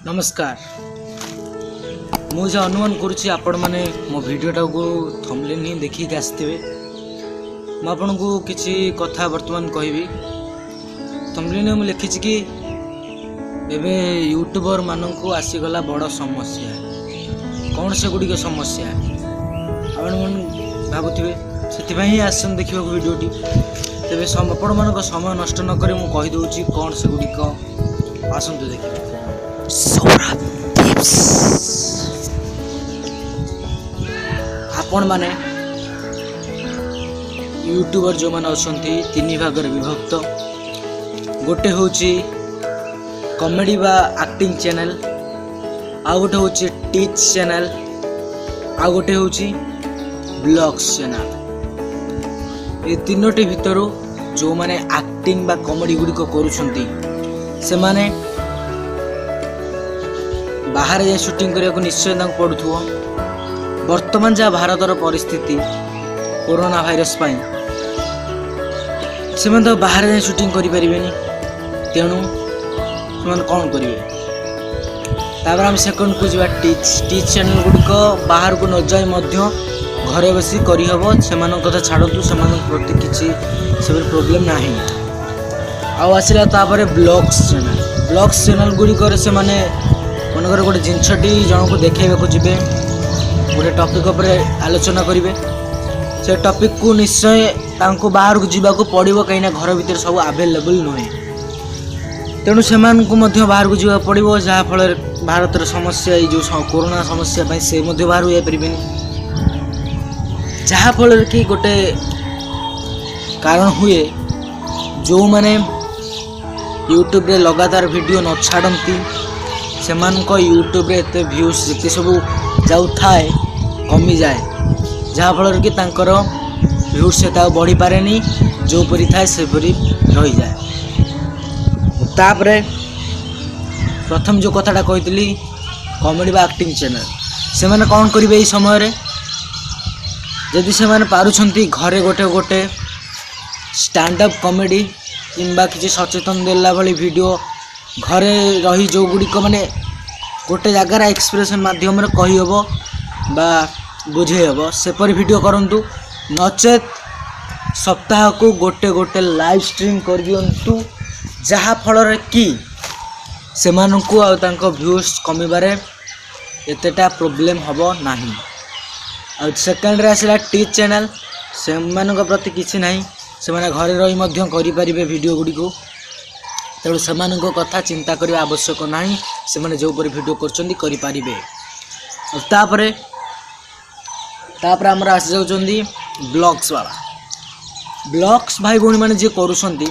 नमस्कार मुझे अनुमान करुच्ची आपण मैंने मो भिडटा को थंबनेल ही देखिक आसते मुझे को किसी कथा वर्तमान कहबी थंबनेल में लिखी कि एबे यूट्यूबर मानक आसीगला बड़ समस्या कौन से गुड़िक समस्या आपण भावुवे से आसन देखा भिडटी तेज आपण मान समय नष्ट नक कहीदे कौन से गुड़िक आसतु देखिए आपण माने यूट्यूबर जो मैंने अच्छा तीन भाग विभक्त गोटे हूँ कॉमेडी बा एक्टिंग चैनल आ गोटे हूँ टीच चैनल आ गोटे हूँ ब्लॉग्स चैनल ये तीनोटी भितर जो माने एक्टिंग बा कॉमेडी गुड़िक करुछंती से माने बाहर जाए शूटिंग करने को निश्चय पड़ुथो वर्तमान जहाँ भारतर परिस्थिति कोरोना भाइरस से तो बाहर जाए शूटिंग करें तेणु से कौन करेंगे तापर आम सेकंड को जा टीच चैनल गुड़िक बाहर को न जाए घरे बसी करहब से कथा छाड़ू से प्रति किसी से प्रोब्लेम ना आसला ब्लॉग्स चैनल गुड़िक से माने मनकर गोटे जिनसटी जन को देखा जी गोटे टॉपिक पर आलोचना करेंगे से टॉपिक को निश्चय बाहर को जावाक पड़ो कहीं घर भर सब आवेलेबल नुहे तेणु से बाहर को जावाक पड़ो जहाँफल भारत समस्या जो कोरोना समस्या से बाहर जापरि जहाँफल कि गोटे कारण हुए जो मैंने यूट्यूब रे लगातार वीडियो न छाड़ती से यूट्यूब रे एते व्यूज जिते सब जाऊ थाए कमी जाए जहाँफल कि व्यूज से बढ़ी पारे जो परी थाए से परी रही जाए तापरे प्रथम जो कथाटा कही कॉमेडी बा एक्टिंग चैनल से माने कौन करेंगे ये समय जदि से माने पारुछंती घरे गोटे गोटे स्टैंड अप कॉमेडी किंबा किसी सचेतन देला भली वीडियो घरे रही जो गुड़िक माने गोटे जगार एक्सप्रेशन माध्यम कहीहब बा बुझेहब सेपरी वीडियो करंतु नचेत सप्ताह को गोटे गोटे लाइव स्ट्रीम कर दियंतु जहाँ फल कि से व्यूज कमिबारे एतेटा प्रोब्लेम हब नाही। आ सेकेंड रे आसला टीच चैनल से प्रति किसी ना से घरे रही मध्य करें वीडियो गुड़ी को तेणु से कथा चिंता करने आवश्यक ना से जो वीडियो करें तापर आमर आसी जाउछंदी ब्लॉग्स वाला ब्लॉग्स भाई भौणी मैंने जी करुँच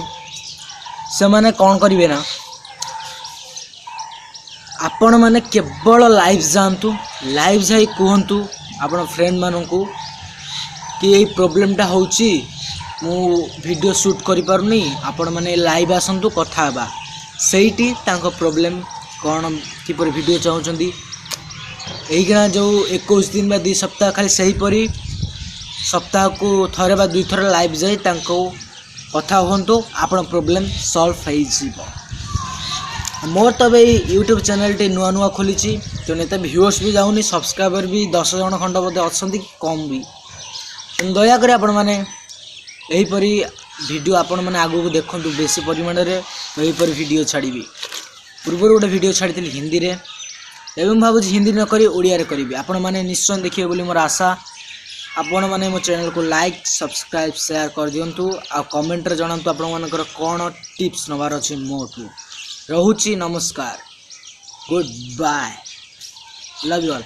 से मैंने कौन करेंगे ना आपण मैंने केवल लाइव जातु लाइव जाई कहतु आपण फ्रेंड मानू कि यही प्रोब्लेमटा होची मु वीडियो शूट करि पारुनी आपण माने लाइव आसंतु कथा बा सेठी तांको प्रॉब्लम कौन किपर वीडियो चाहूँगी यही जो 21 दिन बा 2 सप्ताह खाली सही परी सप्ताह को थरे बा 2 थर लाइव जाई तांको कथा होंतु आपण प्रॉब्लम सॉल्व हो मोर तो यूट्यूब चैनल टी नुआ नुआ खोली तो नेता व्यूअर्स भी जाऊनी सब्सक्राइबर भी 10 जन खंड बोधे अच्छा कम भी दयाकोरी आपण मैंने यहीपरी वीडियो आपण मैंने आगू देखु बेसी परिमाण में यहीपरी वीडियो छाड़ी पूर्व गोटे वीडियो छाड़ी हिंदी रे एवं भावुँ हिंदी न करी ओडिया रे करी आपण मैंने निश्चय देखिए बोली मोर आशा आपण मैंने मो चैनल को लाइक सब्सक्राइब शेयर कर दिंतु आ कमेंट रे जणांतु आपण मानकर कौन टिप्स नबार अछि मोटू रहुची नमस्कार good bye love you all.